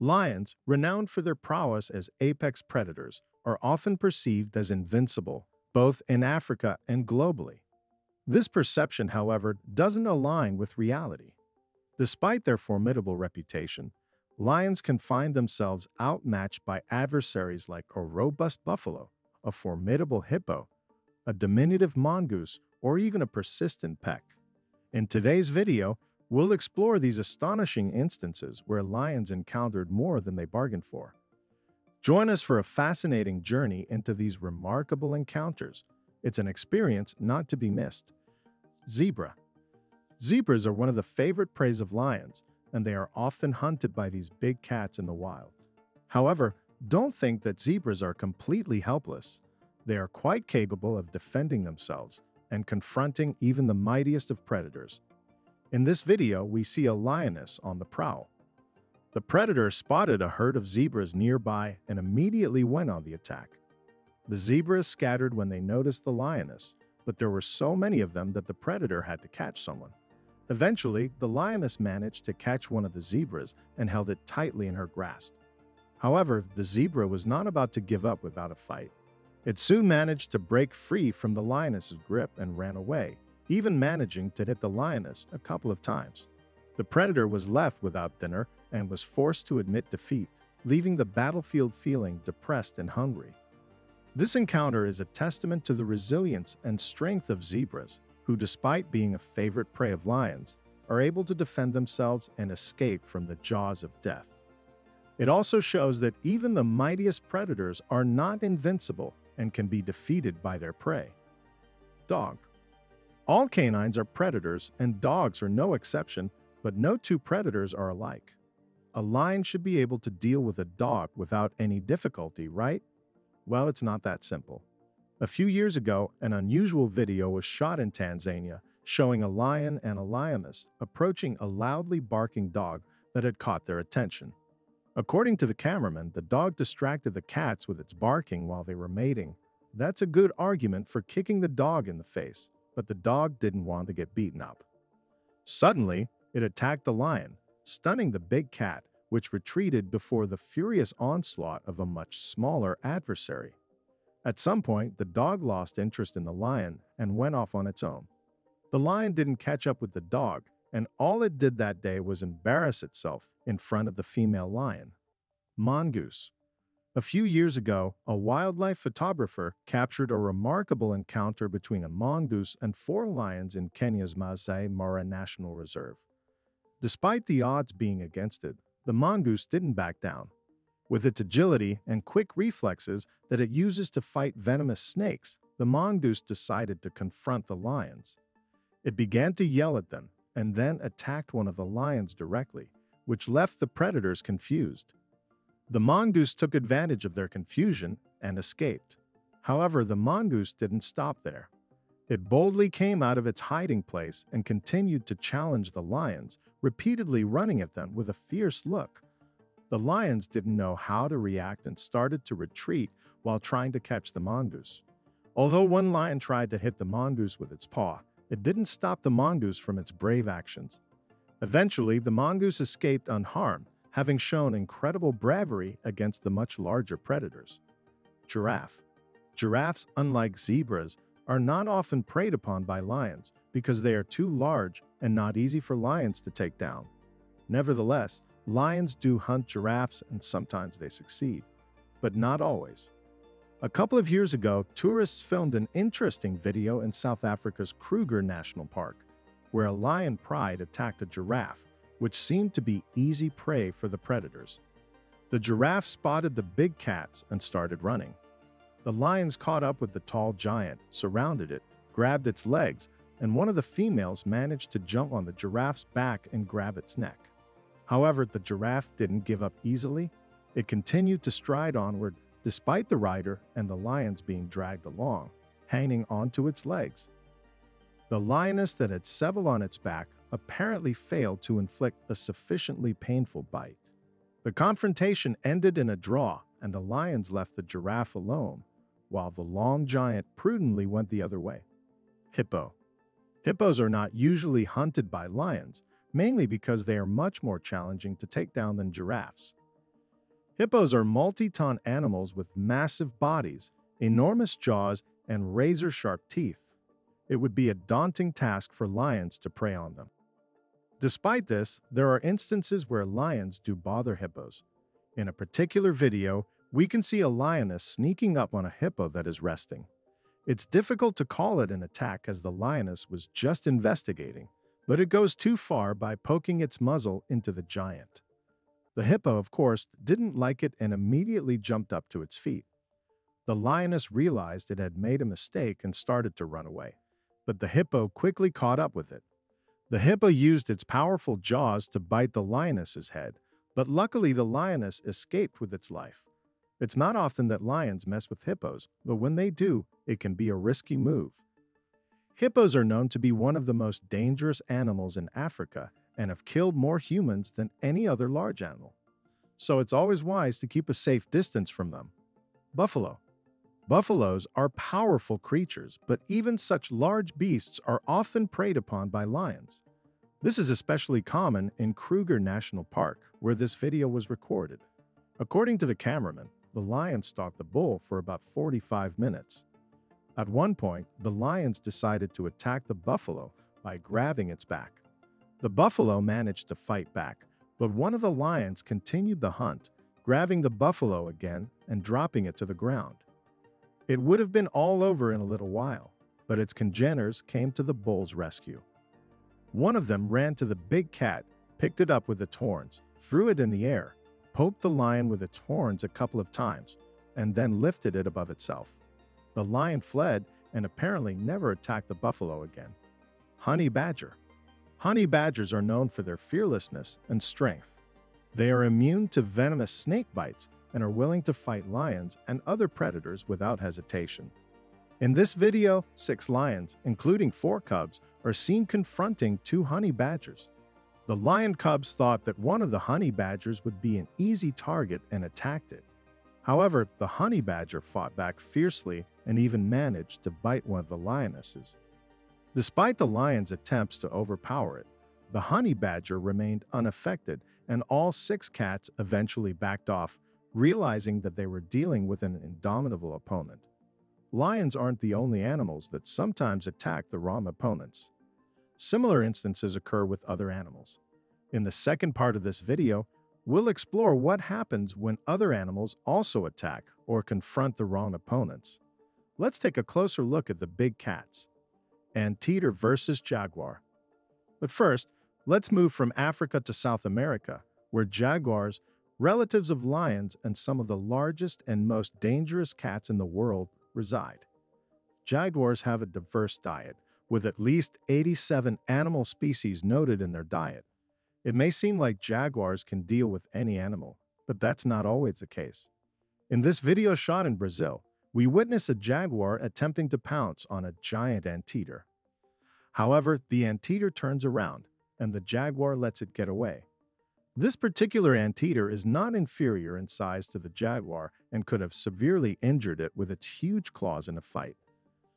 Lions, renowned for their prowess as apex predators, are often perceived as invincible, both in Africa and globally. This perception, however, doesn't align with reality. Despite their formidable reputation, lions can find themselves outmatched by adversaries like a robust buffalo, a formidable hippo, a diminutive mongoose, or even a persistent peck. In today's video, we'll explore these astonishing instances where lions encountered more than they bargained for. Join us for a fascinating journey into these remarkable encounters. It's an experience not to be missed. Zebra. Zebras are one of the favorite prey of lions, and they are often hunted by these big cats in the wild. However, don't think that zebras are completely helpless. They are quite capable of defending themselves and confronting even the mightiest of predators. In this video, we see a lioness on the prowl. The predator spotted a herd of zebras nearby and immediately went on the attack. The zebras scattered when they noticed the lioness, but there were so many of them that the predator had to catch someone. Eventually, the lioness managed to catch one of the zebras and held it tightly in her grasp. However, the zebra was not about to give up without a fight. It soon managed to break free from the lioness's grip and ran away, even managing to hit the lioness a couple of times. The predator was left without dinner and was forced to admit defeat, leaving the battlefield feeling depressed and hungry. This encounter is a testament to the resilience and strength of zebras, who, despite being a favorite prey of lions, are able to defend themselves and escape from the jaws of death. It also shows that even the mightiest predators are not invincible and can be defeated by their prey. Dog. All canines are predators, and dogs are no exception, but no two predators are alike. A lion should be able to deal with a dog without any difficulty, right? Well, it's not that simple. A few years ago, an unusual video was shot in Tanzania showing a lion and a lioness approaching a loudly barking dog that had caught their attention. According to the cameraman, the dog distracted the cats with its barking while they were mating. That's a good argument for kicking the dog in the face, but the dog didn't want to get beaten up. Suddenly, it attacked the lion, stunning the big cat, which retreated before the furious onslaught of a much smaller adversary. At some point, the dog lost interest in the lion and went off on its own. The lion didn't catch up with the dog, and all it did that day was embarrass itself in front of the female lion. Mongoose. A few years ago, a wildlife photographer captured a remarkable encounter between a mongoose and 4 lions in Kenya's Masai Mara National Reserve. Despite the odds being against it, the mongoose didn't back down. With its agility and quick reflexes that it uses to fight venomous snakes, the mongoose decided to confront the lions. It began to yell at them and then attacked one of the lions directly, which left the predators confused. The mongoose took advantage of their confusion and escaped. However, the mongoose didn't stop there. It boldly came out of its hiding place and continued to challenge the lions, repeatedly running at them with a fierce look. The lions didn't know how to react and started to retreat while trying to catch the mongoose. Although one lion tried to hit the mongoose with its paw, it didn't stop the mongoose from its brave actions. Eventually, the mongoose escaped unharmed, having shown incredible bravery against the much larger predators. Giraffe. Giraffes, unlike zebras, are not often preyed upon by lions because they are too large and not easy for lions to take down. Nevertheless, lions do hunt giraffes and sometimes they succeed, but not always. A couple of years ago, tourists filmed an interesting video in South Africa's Kruger National Park, where a lion pride attacked a giraffe, which seemed to be easy prey for the predators. The giraffe spotted the big cats and started running. The lions caught up with the tall giant, surrounded it, grabbed its legs, and one of the females managed to jump on the giraffe's back and grab its neck. However, the giraffe didn't give up easily. It continued to stride onward, despite the rider and the lions being dragged along, hanging onto its legs. The lioness that had several on its back apparently failed to inflict a sufficiently painful bite. The confrontation ended in a draw, and the lions left the giraffe alone, while the long giant prudently went the other way. Hippo. Hippos are not usually hunted by lions, mainly because they are much more challenging to take down than giraffes. Hippos are multi-ton animals with massive bodies, enormous jaws, and razor-sharp teeth. It would be a daunting task for lions to prey on them. Despite this, there are instances where lions do bother hippos. In a particular video, we can see a lioness sneaking up on a hippo that is resting. It's difficult to call it an attack as the lioness was just investigating, but it goes too far by poking its muzzle into the giant. The hippo, of course, didn't like it and immediately jumped up to its feet. The lioness realized it had made a mistake and started to run away, but the hippo quickly caught up with it. The hippo used its powerful jaws to bite the lioness's head, but luckily the lioness escaped with its life. It's not often that lions mess with hippos, but when they do, it can be a risky move. Hippos are known to be one of the most dangerous animals in Africa and have killed more humans than any other large animal. So it's always wise to keep a safe distance from them. Buffalo. Buffaloes are powerful creatures, but even such large beasts are often preyed upon by lions. This is especially common in Kruger National Park, where this video was recorded. According to the cameraman, the lion stalked the bull for about 45 minutes. At one point, the lions decided to attack the buffalo by grabbing its back. The buffalo managed to fight back, but one of the lions continued the hunt, grabbing the buffalo again and dropping it to the ground. It would have been all over in a little while, but its congeners came to the bull's rescue. One of them ran to the big cat, picked it up with its horns, threw it in the air, poked the lion with its horns a couple of times, and then lifted it above itself. The lion fled and apparently never attacked the buffalo again. Honey badger. Honey badgers are known for their fearlessness and strength. They are immune to venomous snake bites and are willing to fight lions and other predators without hesitation. In this video, 6 lions, including 4 cubs, are seen confronting 2 honey badgers. The lion cubs thought that one of the honey badgers would be an easy target and attacked it. However, the honey badger fought back fiercely and even managed to bite one of the lionesses. Despite the lion's attempts to overpower it, the honey badger remained unaffected and all 6 cats eventually backed off, realizing that they were dealing with an indomitable opponent. Lions aren't the only animals that sometimes attack the wrong opponents. Similar instances occur with other animals. In the second part of this video, we'll explore what happens when other animals also attack or confront the wrong opponents. Let's take a closer look at the big cats. Anteater versus Jaguar. But first, let's move from Africa to South America, where jaguars, relatives of lions and some of the largest and most dangerous cats in the world, reside. Jaguars have a diverse diet, with at least 87 animal species noted in their diet. It may seem like jaguars can deal with any animal, but that's not always the case. In this video shot in Brazil, we witness a jaguar attempting to pounce on a giant anteater. However, the anteater turns around, and the jaguar lets it get away. This particular anteater is not inferior in size to the jaguar and could have severely injured it with its huge claws in a fight.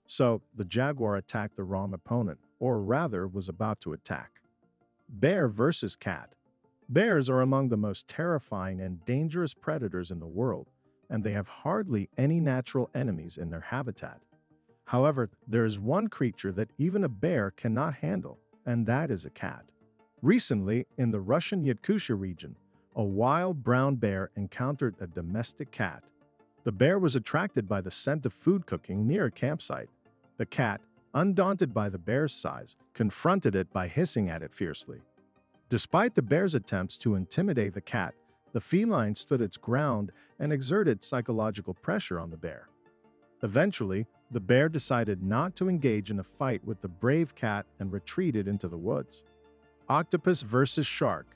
So, the jaguar attacked the wrong opponent, or rather was about to attack. Bear versus cat. Bears are among the most terrifying and dangerous predators in the world, and they have hardly any natural enemies in their habitat. However, there is one creature that even a bear cannot handle, and that is a cat. Recently, in the Russian Yakutia region, a wild brown bear encountered a domestic cat. The bear was attracted by the scent of food cooking near a campsite. The cat, undaunted by the bear's size, confronted it by hissing at it fiercely. Despite the bear's attempts to intimidate the cat, the feline stood its ground and exerted psychological pressure on the bear. Eventually, the bear decided not to engage in a fight with the brave cat and retreated into the woods. Octopus versus shark.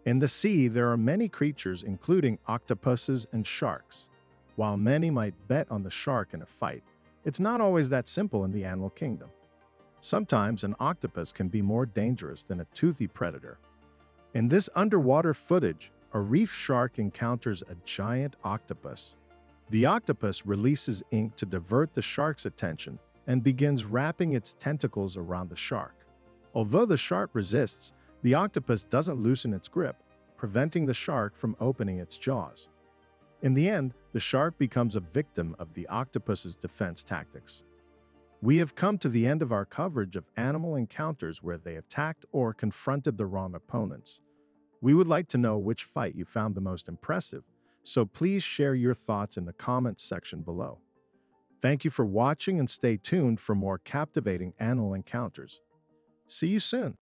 In the sea, there are many creatures including octopuses and sharks. While many might bet on the shark in a fight, it's not always that simple in the animal kingdom. Sometimes an octopus can be more dangerous than a toothy predator. In this underwater footage, a reef shark encounters a giant octopus. The octopus releases ink to divert the shark's attention and begins wrapping its tentacles around the shark. Although the shark resists, the octopus doesn't loosen its grip, preventing the shark from opening its jaws. In the end, the shark becomes a victim of the octopus's defense tactics. We have come to the end of our coverage of animal encounters where they attacked or confronted the wrong opponents. We would like to know which fight you found the most impressive, so please share your thoughts in the comments section below. Thank you for watching and stay tuned for more captivating animal encounters. See you soon!